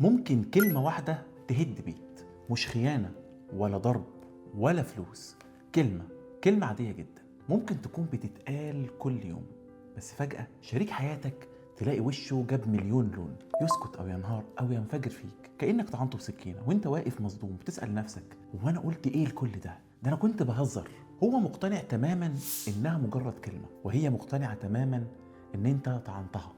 ممكن كلمة واحدة تهد بيت، مش خيانة ولا ضرب ولا فلوس. كلمة عادية جدا ممكن تكون بتتقال كل يوم، بس فجأة شريك حياتك تلاقي وشه جاب مليون لون، يسكت أو ينهار أو ينفجر فيك كأنك طعنته بسكينة، وانت واقف مصدوم بتسأل نفسك هو أنا قلت إيه لكل ده؟ ده أنا كنت بهزر. هو مقتنع تماما إنها مجرد كلمة، وهي مقتنعة تماما إن انت طعنتها.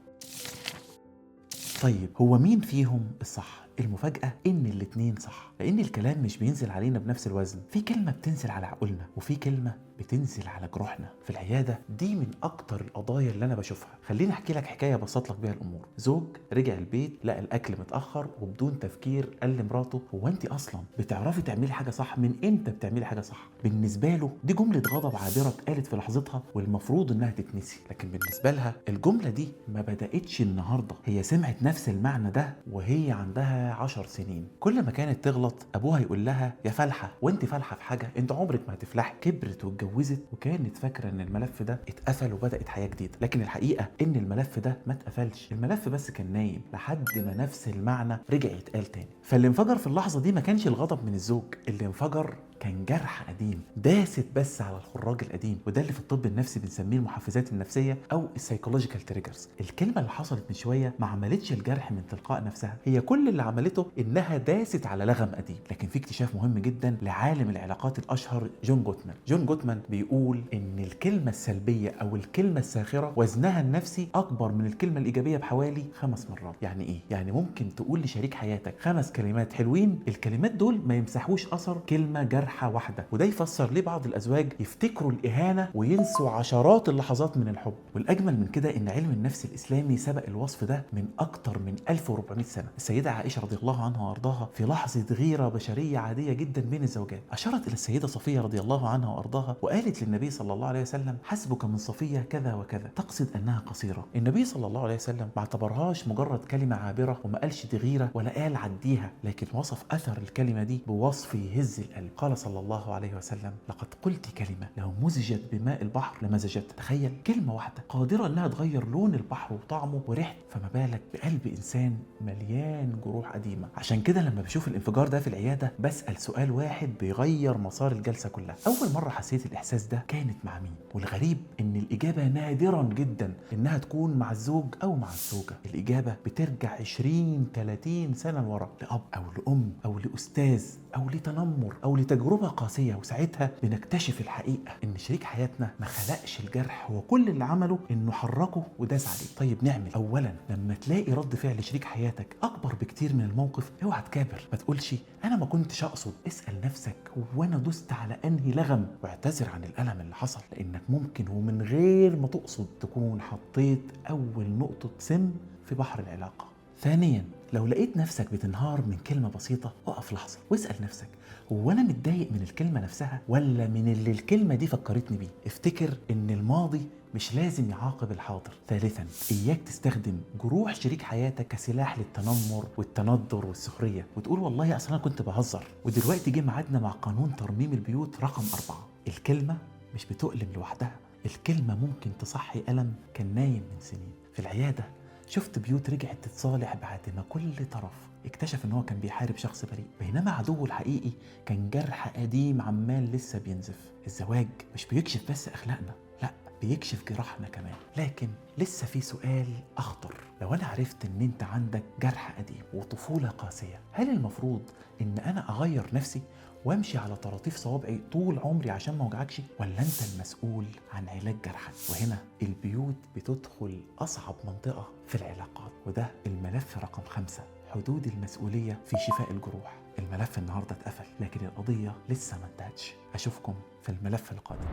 طيب هو مين فيهم الصح؟ المفاجأة إن الاتنين صح، لأن الكلام مش بينزل علينا بنفس الوزن. في كلمة بتنزل على عقولنا، وفي كلمة بتنزل على جروحنا. في العيادة دي من أكتر القضايا اللي أنا بشوفها. خليني أحكي لك حكاية بسط لك بيها الأمور. زوج رجع البيت لقى الأكل متأخر، وبدون تفكير قال لمراته هو أنت أصلا بتعرفي تعملي حاجة صح؟ من إمتى بتعملي حاجة صح؟ بالنسبة له دي جملة غضب عابرة اتقالت في لحظتها، والمفروض إنها تتنسي، لكن بالنسبة لها الجملة دي ما بدأتش النهاردة. هي سمعت نفس المعنى ده وهي عندها 10 سنين. كل ما كانت تغلط ابوها يقول لها يا فالحه، وانت فالحه في حاجه؟ انت عمرك ما هتفلحي. كبرت واتجوزت وكانت فاكره ان الملف ده اتقفل وبدات حياه جديده، لكن الحقيقه ان الملف ده ما اتقفلش. الملف بس كان نايم لحد ما نفس المعنى رجع يتقال تاني. فاللي انفجر في اللحظه دي ما كانش الغضب من الزوج، اللي انفجر كان جرح قديم داست بس على الخراج القديم، وده اللي في الطب النفسي بنسميه المحفزات النفسيه او السايكولوجيكال تريجرز. الكلمه اللي حصلت من شويه ما عملتش الجرح من تلقاء نفسها، هي كل اللي عملته انها داست على لغم قديم. لكن في اكتشاف مهم جدا لعالم العلاقات الاشهر جون جوتمان بيقول ان الكلمه السلبيه او الكلمه الساخره وزنها النفسي اكبر من الكلمه الايجابيه بحوالي 5 مرات. يعني ايه؟ يعني ممكن تقول لشريك حياتك 5 كلمات حلوين، الكلمات دول ما يمسحوش اثر كلمه جارحه واحده. وده يفسر ليه بعض الازواج يفتكروا الاهانه وينسوا عشرات اللحظات من الحب. والاجمل من كده ان علم النفس الاسلامي سبق الوصف ده من اكتر من 1400 سنه. السيده عائشه رضي الله عنها وارضاها في لحظه غيره بشريه عاديه جدا بين الزوجات اشارت الى السيده صفيه رضي الله عنها وارضاها وقالت للنبي صلى الله عليه وسلم حسبك من صفيه كذا وكذا، تقصد انها قصيره. النبي صلى الله عليه وسلم ما اعتبرهاش مجرد كلمه عابره، وما قالش دي غيره ولا قال عديها، لكن وصف اثر الكلمه دي بوصف يهز القلب. قال صلى الله عليه وسلم لقد قلت كلمه لو مزجت بماء البحر لمزجت. تخيل كلمه واحده قادره انها تغير لون البحر وطعمه وريحته، فما بالك بقلب انسان مليان جروح قديمه. عشان كده لما بشوف الانفجار ده في العياده بسال سؤال واحد بيغير مسار الجلسه كلها. اول مره حسيت الاحساس ده كانت مع مين؟ والغريب ان الاجابه نادرا جدا انها تكون مع الزوج او مع الزوجه. الاجابه بترجع 20-30 سنه لورا، لاب او لام او لاستاذ او لتنمر او لتجربه قاسيه. وساعتها بنكتشف الحقيقه ان شريك حياتنا ما خلقش الجرح، هو كل اللي عمله انه حركه وداس عليه. طيب نعمل اولا لما تلاقي رد فعل شريك حياتك اكبر بكتير من الموقف اوعى تكابر، ما تقولش انا ما كنتش اقصد. اسال نفسك هو انا دوست على انهي لغم، واعتذر عن الالم اللي حصل، لانك ممكن ومن غير ما تقصد تكون حطيت اول نقطه سم في بحر العلاقه. ثانيا لو لقيت نفسك بتنهار من كلمة بسيطة اقف لحظة واسأل نفسك هو أنا متضايق من الكلمة نفسها ولا من اللي الكلمة دي فكرتني بيه؟ افتكر إن الماضي مش لازم يعاقب الحاضر. ثالثا إياك تستخدم جروح شريك حياتك كسلاح للتنمر والتندر والسخرية وتقول والله أصلا أنا كنت بهزر. ودلوقتي جه ميعادنا مع قانون ترميم البيوت رقم 4. الكلمة مش بتؤلم لوحدها، الكلمة ممكن تصحي ألم كان نايم من سنين. في العيادة شفت بيوت رجعت تتصالح بعد ما كل طرف اكتشف ان هو كان بيحارب شخص بريء، بينما عدوه الحقيقي كان جرح قديم عمال لسه بينزف. الزواج مش بيكشف بس اخلاقنا، لا بيكشف جراحنا كمان. لكن لسه في سؤال اخطر، لو انا عرفت ان انت عندك جرح قديم وطفولة قاسية، هل المفروض ان انا اغير نفسي وامشي على طراطيف صوابعي طول عمري عشان ما اوجعكش، ولا انت المسؤول عن علاج جرحك؟ وهنا البيوت بتدخل اصعب منطقة في العلاقات، وده الملف رقم 5، حدود المسؤولية في شفاء الجروح. الملف النهاردة اتقفل، لكن القضية لسه ما انتهتش. اشوفكم في الملف القادم.